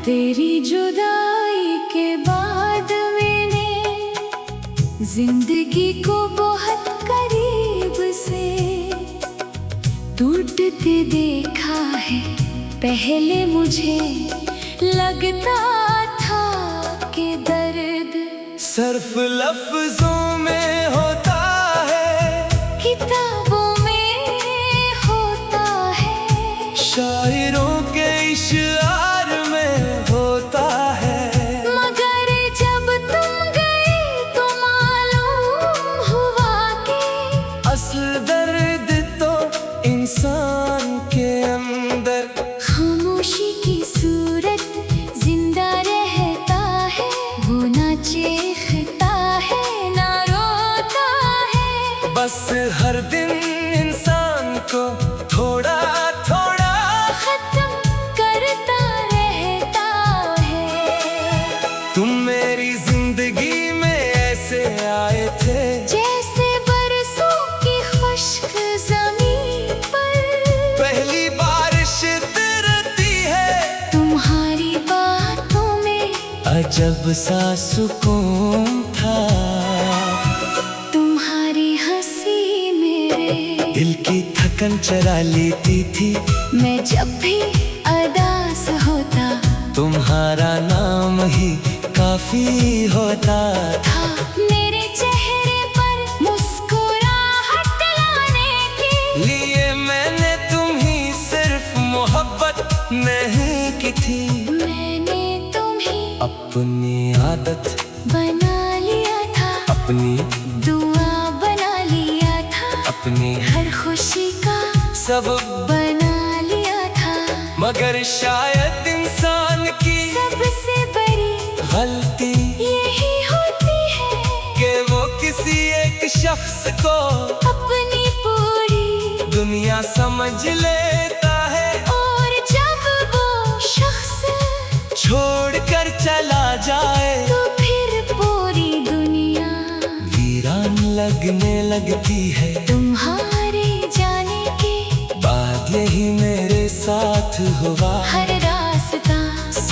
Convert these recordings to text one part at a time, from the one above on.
तेरी जुदाई के बाद मैंने जिंदगी को बहुत करीब से टूटते देखा है। पहले मुझे लगता था कि दर्द सिर्फ लफ्जों में होता है, किताबों में होता है, शायरों के इशार में होता है। मगर जब तुम गए तो मालूम हुआ कि असल दर्द तो इंसान के अंदर खामोशी की सूरत जिंदा रहता है। वो ना चीखता है ना रोता है, बस हर दिन इंसान को थोड़ा थोड़ा खत्म करता रहता है। तुम मेरी जिंदगी में ऐसे आए थे जैसे बरसों की खुश्क ज़मीन पर पहली बारिश तिरती है। तुम्हारी बातों में अजब सा सुकून था, तुम्हारी हंसी मेरे दिल की थकन चरा लेती थी। मैं जब भी अदास होता तुम्हारा नाम ही काफी होता था। मेरे चेहरे पर मुस्कुराहट लाने के लिए मैंने तुम्ही सिर्फ मोहब्बत नहीं की थी। मैंने तुम्हें अपनी आदत बना लिया था, अपनी दुआ बना लिया था, अपनी हर खुशी का सब, बना लिया था। मगर शायद इंसान की सबसे बड़ी गलती यही होती है कि वो किसी एक शख्स को अपनी पूरी दुनिया समझ लेता है, और जब वो शख्स छोड़कर चला जाए तो फिर पूरी दुनिया वीरान लगने लगती है। तुम्हारे जाने के बाद यही मेरे साथ हुआ, हर रास्ता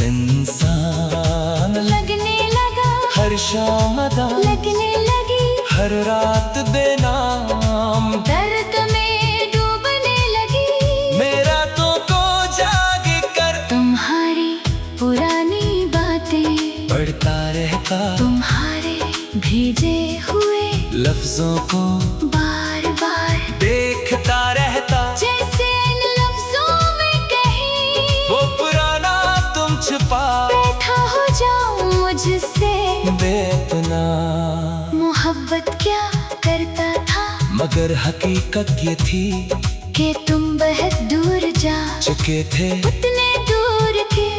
इंसान लगने लगा, हर शाम अदा लगने लगी, हर रात बेनाम दर्द में डूबने लगी। मेरा तो को जाग कर तुम्हारी पुरानी बातें पढ़ता रहता, तुम्हारे भेजे हुए लफ्जों को बार बार देखता रहता। जैसे इन लफ्जों में कहीं वो पुराना तुम छुपा बैठा हो जाऊं मुझसे। बेपना मोहब्बत क्या करता था, मगर हकीकत ये थी कि तुम बहुत दूर जा चुके थे। उतने दूर के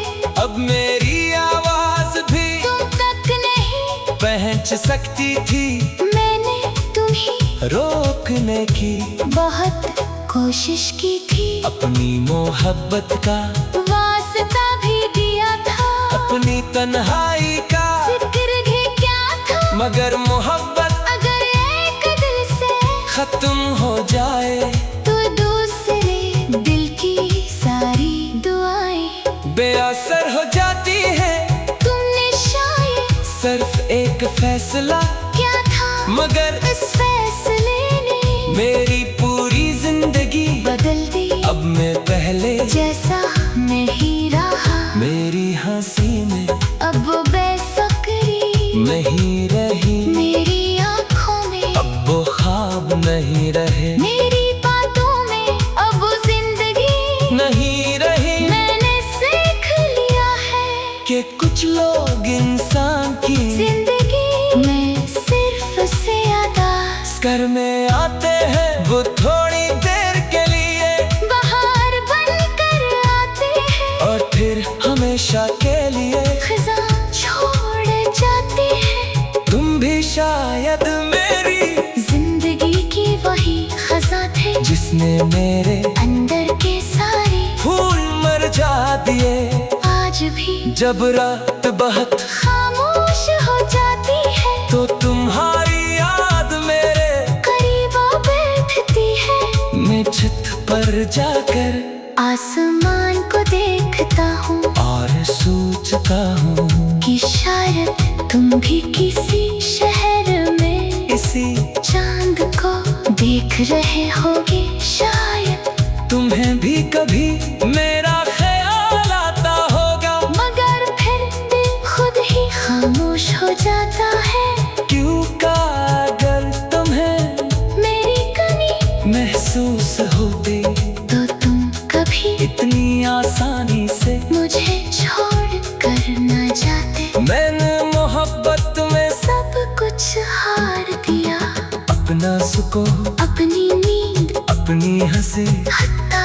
अब मेरी आवाज भी तुम तक नहीं पहुंच सकती थी, मैंने तुम्हें रोकने की बहुत कोशिश की थी। अपनी मोहब्बत का वास्ता भी दिया था, अपनी तन्हाई का जिक्र भी क्या था, मगर मोहब्बत अगर एक दिल से खत्म हो जाए तो दूसरे दिल की सारी दुआएं बेअसर हो जाती है। तुमने शायद सिर्फ एक फैसला क्या था, मगर इस फैसले ने मेरी पूरी जिंदगी बदल दी। अब मैं पहले जैसा नहीं रहा, मेरी हंसी में अब वो बेसकरी नहीं रही, मेरी आँखों में अब वो ख्वाब नहीं रहे, मेरी बातों में अब वो जिंदगी नहीं रही। मैंने सीख लिया है कि कुछ लोग इंसान की जिंदगी में सिर्फ से आगाज घर में आते हैं, वो थोड़ी देर के लिए बाहर बनकर आते हैं, और फिर हमेशा के लिए खिज़ा छोड़ जाते हैं। तुम भी शायद मेरी जिंदगी की वही खज़ा थे जिसने मेरे अंदर के सारे फूल मरझा दिए। आज भी जब रात बहुत खामोश हो जाती है तो तुम्हारी याद मेरे करीब आ बैठती है। मैं छत पर जाकर आसमान को देखता हूँ और सोच चुका हूँ कि शायद तुम भी किसी शहर में इसी चांद को देख रहे होगे। शायद तुम्हें भी कभी मेरा ख्याल आता होगा, मगर फिर दिल खुद ही खामोश हो जाता है। क्यों का अगर तुम्हें मेरी कमी महसूस होती तो तुम कभी इतनी आसानी से मुझे छोड़ कर न जाते। मैंने मोहब्बत में सब कुछ हार दिया, अपना सुकून, अपनी नींद, अपनी हंसी, हत्ता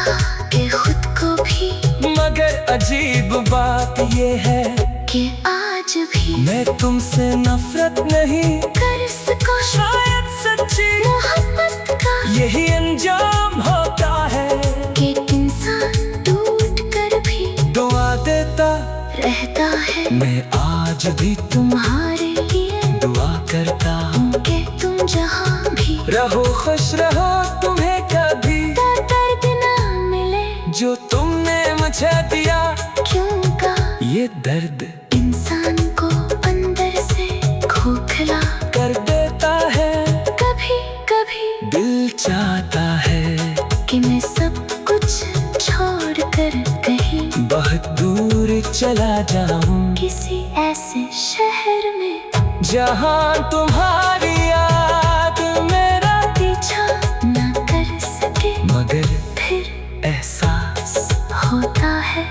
के खुद को भी। मगर अजीब बात ये है कि आज भी मैं तुमसे नफरत नहीं कर सको। शायद सच्ची मोहब्बत का यही अंजाम होता है कि इंसान टूट कर भी दुआ देता रहता है। मैं आज भी तुम्हारे लिए दुआ करता हूँ कि तुम जहाँ भी रहो, खुश रहो, तुम्हें कभी दर्द ना मिले जो तुमने मुझे दिया। क्यों का ये दर्द इंसान को अंदर से खोखला कर देता है, कभी कभी दिल चाहता है कि मैं सब कुछ छोड़ कर कहीं बहुत दूर चला जाऊं, किसी ऐसे शहर में जहां तुम्हारी याद मेरा पीछा न कर सके। मगर फिर एहसास होता है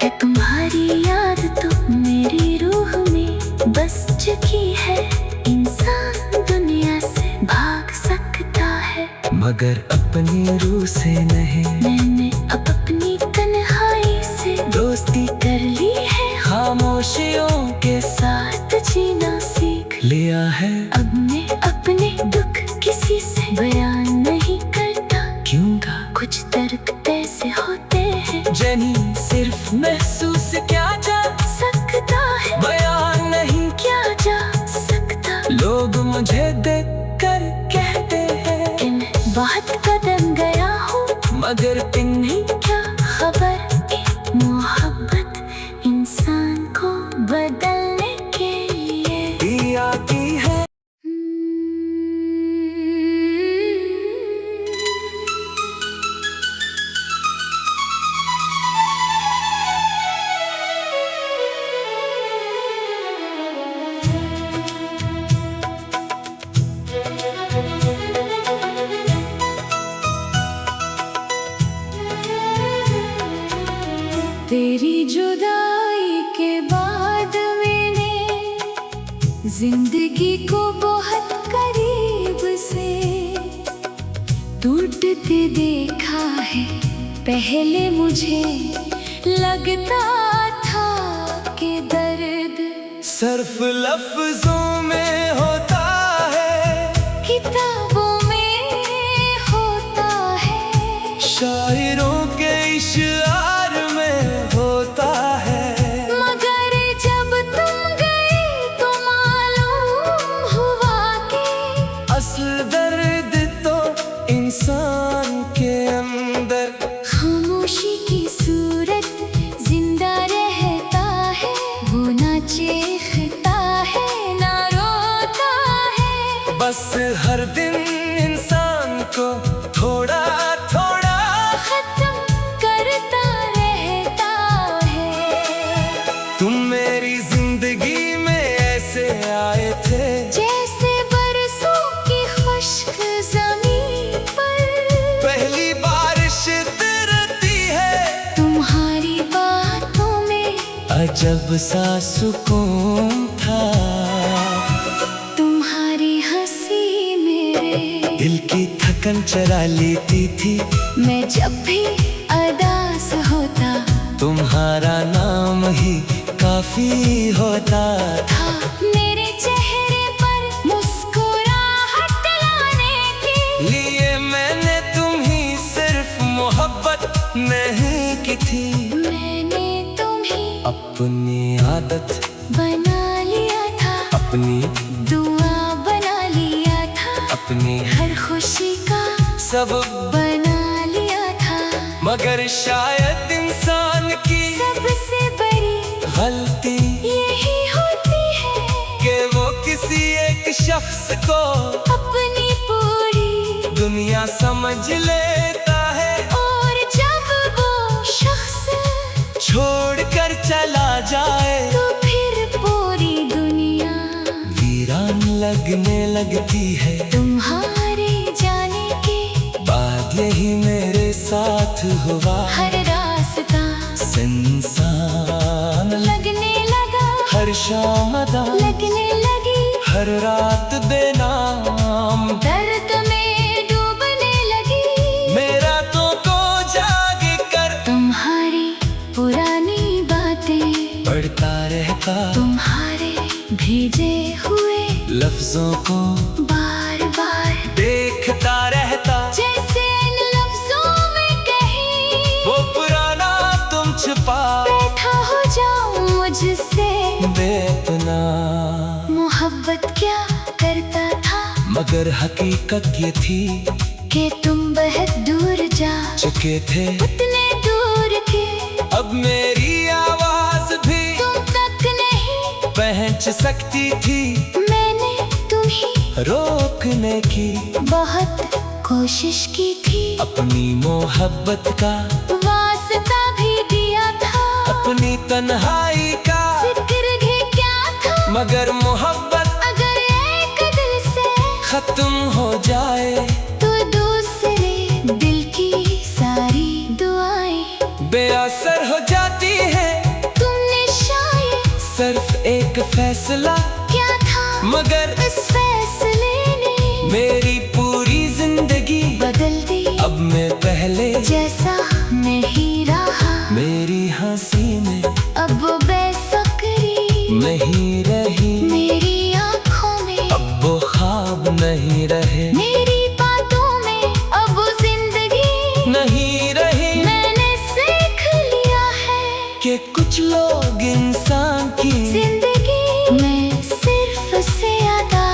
कि तुम्हारी याद तो मेरी रूह में बस चुकी है। इंसान दुनिया से भाग सकता है, मगर अपनी रूह से नहीं। मैंने अब अपनी तन्हाई से दोस्ती कर ली है, खामोशियों के साथ जीना सीख लिया है। अब मैं अपने दुख किसी से बयान नहीं करता। क्यों का कुछ दर्द ऐसे होते हैं जनी सिर्फ महसूस क्या जा सकता है, बयान नहीं क्या जा सकता। लोग मुझे देख कर कहते हैं कि मैं बहुत कदम गया हूँ, मगर इन्हीं क्या खबर कि मोहब्बत इंसान को बदलने के लिए भी आती है। तेरी जुदाई के बाद मैंने जिंदगी को बहुत करीब से टूटते देखा है। पहले मुझे लगता था कि दर्द सिर्फ लफ्जों में होता है, किताबों में होता है, शायरों के इशार में होता है। मगर जब तुम गए तो मालूम हुआ कि असल दर्द तो इंसान के अंदर खामोशी की सूरत जिंदा रहता है। वो ना चीखता है ना रोता है, बस हर दिन इंसान को थोड़ा थोड़ा खत्म करता रहता है। तुम मेरी जिंदगी में ऐसे आए थे जैसे बरसों की खुश्क ज़मीन पर पहली बारिश तरती है। तुम्हारी बातों में अजब सा सुकून था, तुम्हारी हंसी मेरे दिल की थकन चरा लेती थी। मैं जब भी अदास होता तुम्हारा नाम ही काफी होता था। मेरे चेहरे पर मुस्कुराहट लाने के लिए मैंने तुम्ही सिर्फ मोहब्बत नहीं की थी। मैंने तुम्हें अपनी आदत बना लिया था, अपनी दुआ बना लिया था, अपनी हर खुशी का सब, बना लिया था। मगर शायद इंसान की सबसे गलती यही होती है कि वो किसी एक शख्स को अपनी पूरी दुनिया समझ लेता है, और जब वो शख्स छोड़कर चला जाए तो फिर पूरी दुनिया वीरान लगने लगती है। तुम्हारे जाने के बाद यही मेरे साथ हुआ, हर रास्ता इंसान लगने लगा, हर शाम अदा लगने लगी, हर रात बेनाम दर्द में डूबने लगी। मेरा तो को जाग कर तुम्हारी पुरानी बातें पढ़ता रहता, तुम्हारे भेजे हुए लफ्जों को बार बार देखता रहता, जैसे इन लफ्जों में कहीं वो पुराना तुम छुपा बैठा हो जाऊं मुझसे। बेपना मोहब्बत क्या करता था, मगर हकीकत ये थी कि तुम बहुत दूर जा चुके थे, उतने दूर थे अब मेरी आवाज भी तुम तक नहीं पहुंच सकती थी। मैंने तुम्हें रोकने की बहुत कोशिश की थी, अपनी मोहब्बत का वास्ता भी दिया था, अपनी तन्हाई का जिक्र भी क्या था, मगर मोहब्बत अगर एक दिल से खत्म हो जाए तो दूसरे दिल की सारी दुआएं बेअसर हो जाती है। तुमने शायद सिर्फ एक फैसला क्या था, मगर इस फैसले ने मेरी पूरी जिंदगी बदल दी। अब मैं पहले जैसा नहीं रहा, मेरी हंसी में अब वो बेसुरी नहीं रही, मेरी आँखों में अब वो ख्वाब नहीं रहे, मेरी बातों में अब वो जिंदगी नहीं रही। मैंने सीख लिया है कि कुछ लोग इंसान की जिंदगी में सिर्फ ज्यादा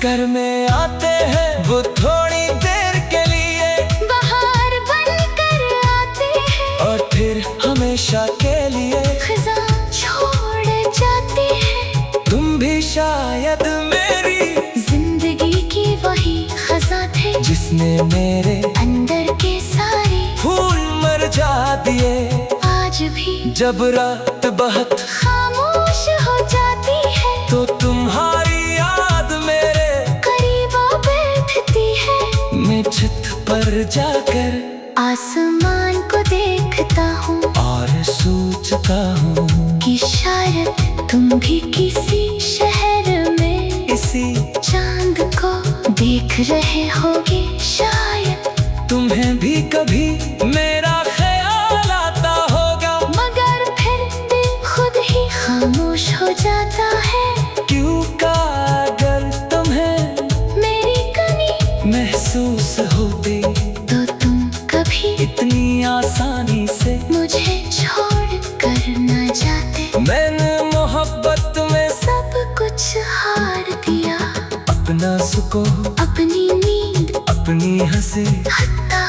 कर में आते हैं, वो थोड़ी देर के लिए बाहर बनकर आते हैं, और फिर हमेशा के लिए खज़ां छोड़ जाते हैं। तुम भी शायद मेरी जिंदगी की वही खज़ां थे जिसने मेरे अंदर के सारे फूल मरझा दिए। आज भी जब रात बहुत खामोश हो जाती है तो तुम्हारी याद मेरे करीब आ बैठती है। मैं छत पर जाकर आसमान को देखता हूँ और सोचता हूँ कि शायद तुम भी किसी शहर में इसी चांद को देख रहे होगे, शायद तुम्हें भी कभी मेरा ख्याल आता होगा, मगर फिर दिल खुद ही खामोश हो जाता है। क्यों का अगर तुम्हें मेरी कमी महसूस होती तो तुम कभी इतनी आसानी से मुझे छोड़ कर न जाते। मैंने मोहब्बत में सब कुछ हार दिया, अपना सुकून, अपनी नींद, अपनी हंसी, हत्ता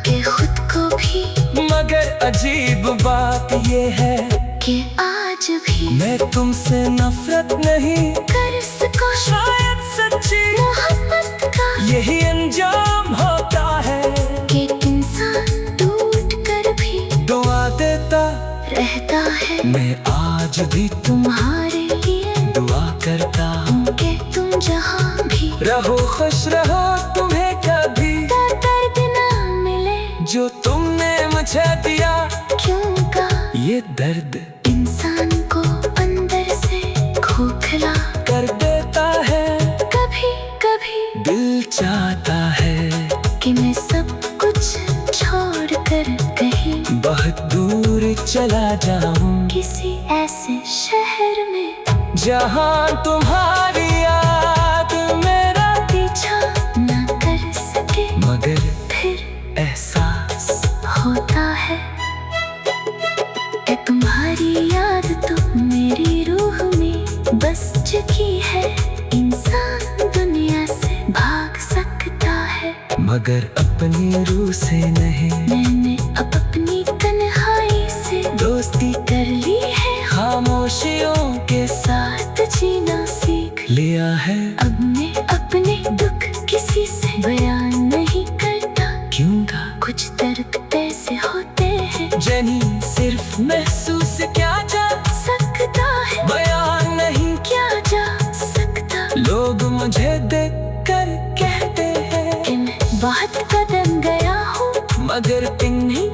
के खुद को भी, मगर अजीब बात ये है कि आज भी मैं तुमसे नफरत नहीं कर सको शायद सच्ची मोहब्बत का यही अंजाम होता है। कि इंसान टूट कर भी दुआ देता रहता है। मैं आज भी तुम्हारे लिए दुआ करता हूँ कि तुम जहाँ भी रहो, खुश रहो, तुम्हें कभी दर्द ना मिले जो तुमने मुझे दिया। क्यों का ये दर्द इंसान को अंदर से खोखला कर देता है, कभी कभी दिल चाहता है कि मैं सब कुछ छोड़ कर कहीं बहुत दूर चला जाऊं, किसी ऐसे शहर में जहां तुम्हारी याद मेरा पीछा न कर सके, मगर फिर एहसास होता है कि तुम्हारी याद तो मेरी रूह में बस चुकी है। इंसान दुनिया से भाग सकता है, मगर अपनी रूह से नहीं। मैंने अब अपनी तन्हाई से दोस्ती कर ली है, खामोश खामोशियों के साथ जीना सीख लिया है। अब मैं अपने दुख किसी से बयान नहीं करता, क्यों था कुछ दर्द ऐसे होते हैं जनी सिर्फ महसूस क्या जा सकता है, बयान नहीं क्या जा सकता। लोग मुझे देख कर कहते हैं कि मैं बहुत कदम गया हूँ, मगर इन्हीं